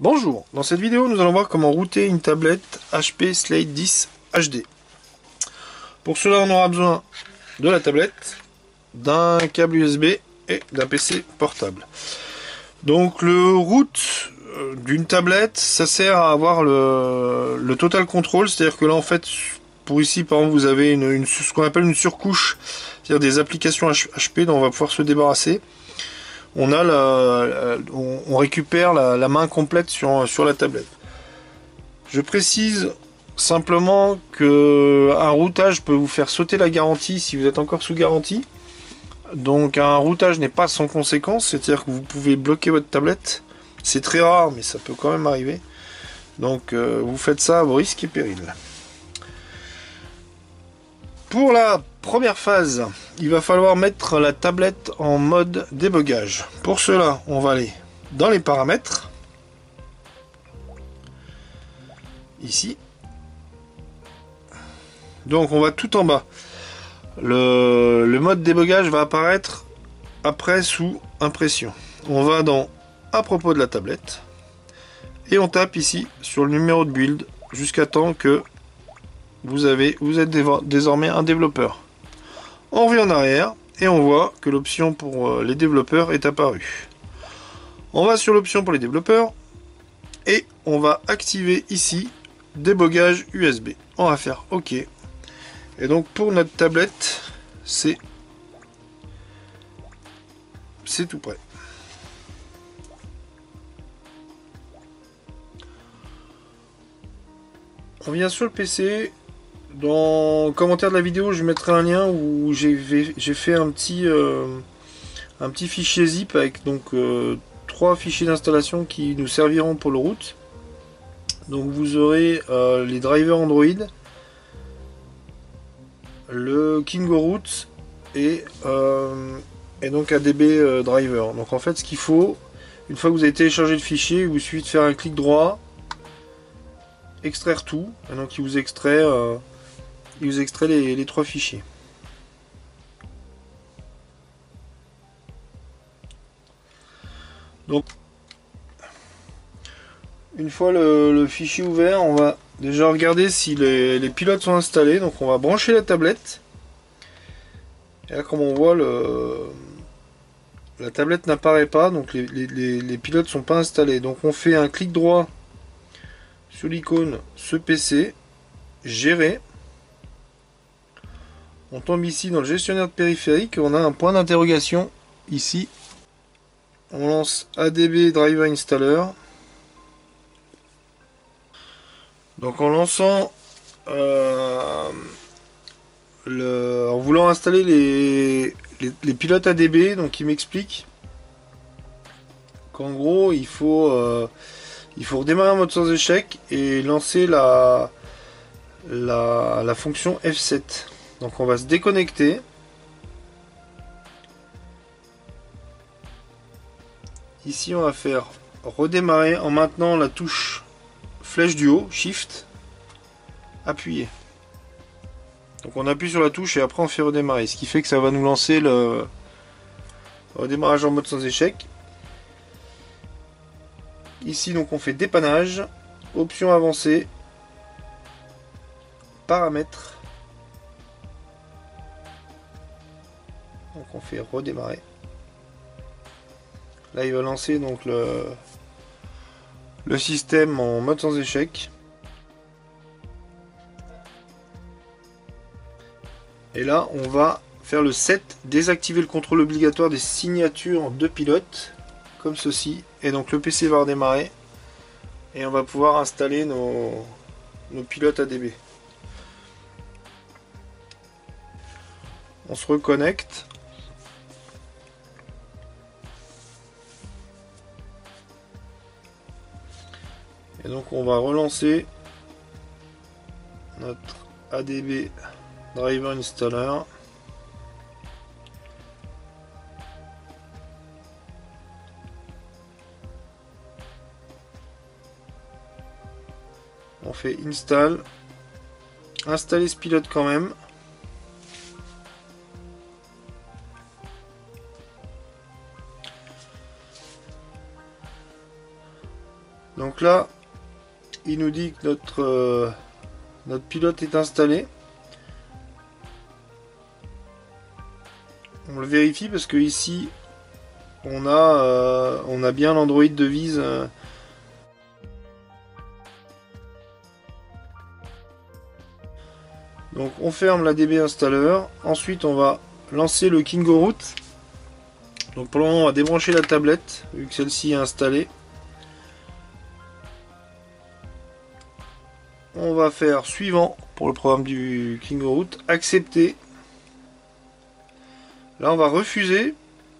Bonjour, dans cette vidéo nous allons voir comment router une tablette HP Slate 10 HD. Pour cela on aura besoin de la tablette, d'un câble USB et d'un PC portable. Donc le route d'une tablette, ça sert à avoir le total control, c'est-à-dire que là en fait, pour ici par exemple vous avez ce qu'on appelle une surcouche, c'est-à-dire des applications HP dont on va pouvoir se débarrasser. On a on récupère la main complète sur la tablette. Je précise simplement que un routage peut vous faire sauter la garantie si vous êtes encore sous garantie. Donc un routage n'est pas sans conséquence, c'est-à-dire que vous pouvez bloquer votre tablette. C'est très rare, mais ça peut quand même arriver. Donc vous faites ça à vos risques et périls. Pour la première phase, il va falloir mettre la tablette en mode débogage. Pour cela, on va aller dans les paramètres. Ici. Donc on va tout en bas. Le mode débogage va apparaître après sous impression. On va dans à propos de la tablette. Et on tape ici sur le numéro de build jusqu'à temps que vous êtes désormais un développeur. On revient en arrière et on voit que l'option pour les développeurs est apparue. On va sur l'option pour les développeurs et on va activer ici débogage USB. On va faire OK. Et donc pour notre tablette, c'est tout prêt. On vient sur le PC. Dans le commentaire de la vidéo, je mettrai un lien où j'ai fait un petit fichier zip avec donc 3 fichiers d'installation qui nous serviront pour le root. Donc vous aurez les drivers Android, le KingoRoot et donc ADB driver. Donc en fait ce qu'il faut, une fois que vous avez téléchargé le fichier, il vous suffit de faire un clic droit, extraire tout, et donc il vous extrait les 3 fichiers. Donc une fois le fichier ouvert, on va déjà regarder si les pilotes sont installés. Donc on va brancher la tablette. Et là comme on voit, la tablette n'apparaît pas, donc les pilotes sont pas installés. Donc on fait un clic droit sur l'icône ce PC, gérer. On tombe ici dans le gestionnaire de périphérique, on a un point d'interrogation ici. On lance ADB Driver Installer. Donc en lançant en voulant installer les pilotes ADB, donc il m'explique qu'en gros il faut redémarrer en mode sans échec et lancer la fonction F7. Donc on va se déconnecter. Ici on va faire redémarrer en maintenant la touche flèche du haut, Shift, appuyé. Donc on appuie sur la touche et après on fait redémarrer. Ce qui fait que ça va nous lancer le redémarrage en mode sans échec. Ici donc on fait dépannage, option avancée, paramètres. Donc on fait redémarrer. Là il va lancer donc le système en mode sans échec. Et là on va faire le set, désactiver le contrôle obligatoire des signatures de pilote, comme ceci. Et donc le PC va redémarrer et on va pouvoir installer nos pilotes ADB. On se reconnecte. Et donc on va relancer notre ADB Driver Installer. On fait install. Installer ce pilote quand même. Donc là, il nous dit que notre pilote est installé. On le vérifie parce que ici, on a bien l'Android de Viz. Donc on ferme la DB installeur. Ensuite, on va lancer le Kingo Root. Donc pour le moment, on va débrancher la tablette vu que celle-ci est installée. On va faire suivant pour le programme du Kingo Root, accepter. Là, on va refuser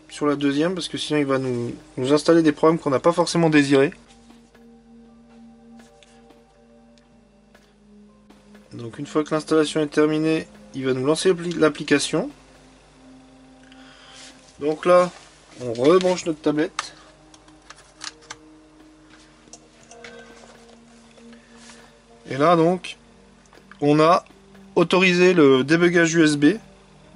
sur la deuxième parce que sinon il va nous installer des programmes qu'on n'a pas forcément désirés. Donc une fois que l'installation est terminée, il va nous lancer l'application. Donc là, on rebranche notre tablette. Et là donc, on a autorisé le débugage USB.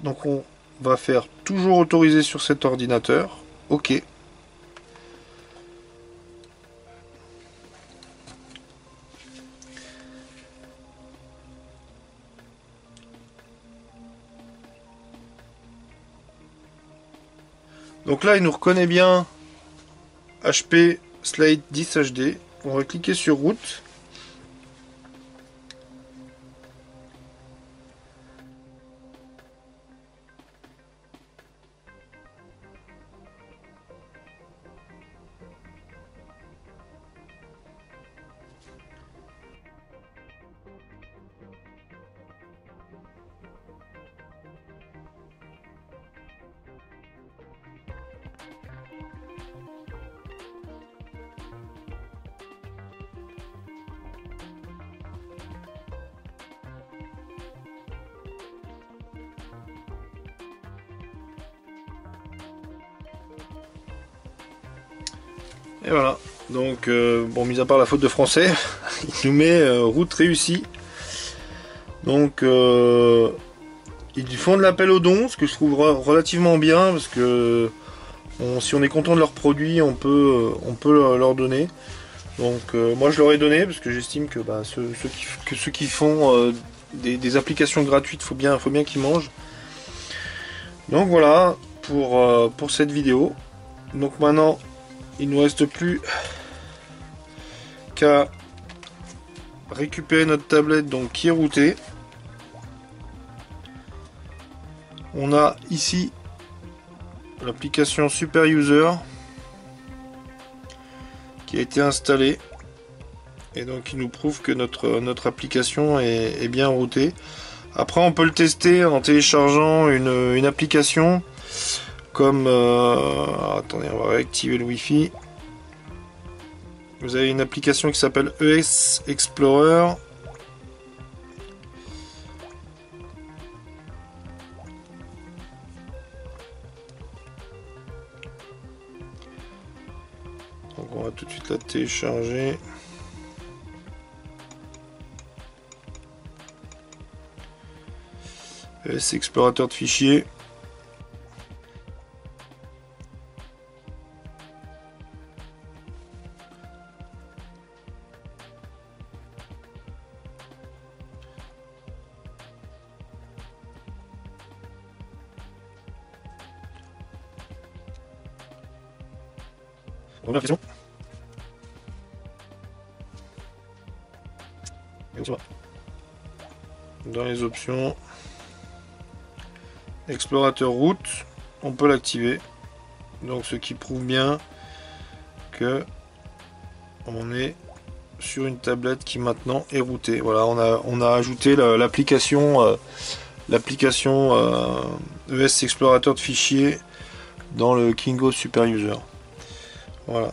Donc on va faire toujours autoriser sur cet ordinateur. OK. Donc là, il nous reconnaît bien HP Slate 10 HD. On va cliquer sur route. Et voilà, donc bon, mis à part la faute de français, il nous met route réussie. Donc ils font de l'appel aux dons, ce que je trouve relativement bien, parce que si on est content de leurs produits, on peut leur donner. Donc moi je leur ai donné, parce que j'estime que ceux qui font des applications gratuites, faut bien qu'ils mangent. Donc voilà pour cette vidéo. Donc maintenant, il ne nous reste plus qu'à récupérer notre tablette donc qui est routée. On a ici l'application Super User qui a été installée et donc il nous prouve que notre application est bien routée. Après on peut le tester en téléchargeant une application comme attendez, on va réactiver le Wi-Fi. Vous avez une application qui s'appelle ES Explorer. Donc on va tout de suite la télécharger. ES Explorateur de fichiers. Première question. Dans les options, explorateur route, on peut l'activer. Donc ce qui prouve bien que on est sur une tablette qui maintenant est routée. Voilà, on a ajouté l'application ES Explorateur de fichiers dans le Kingo Super User. Voilà.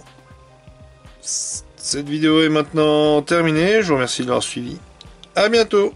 Cette vidéo est maintenant terminée. Je vous remercie de l'avoir suivi. À bientôt.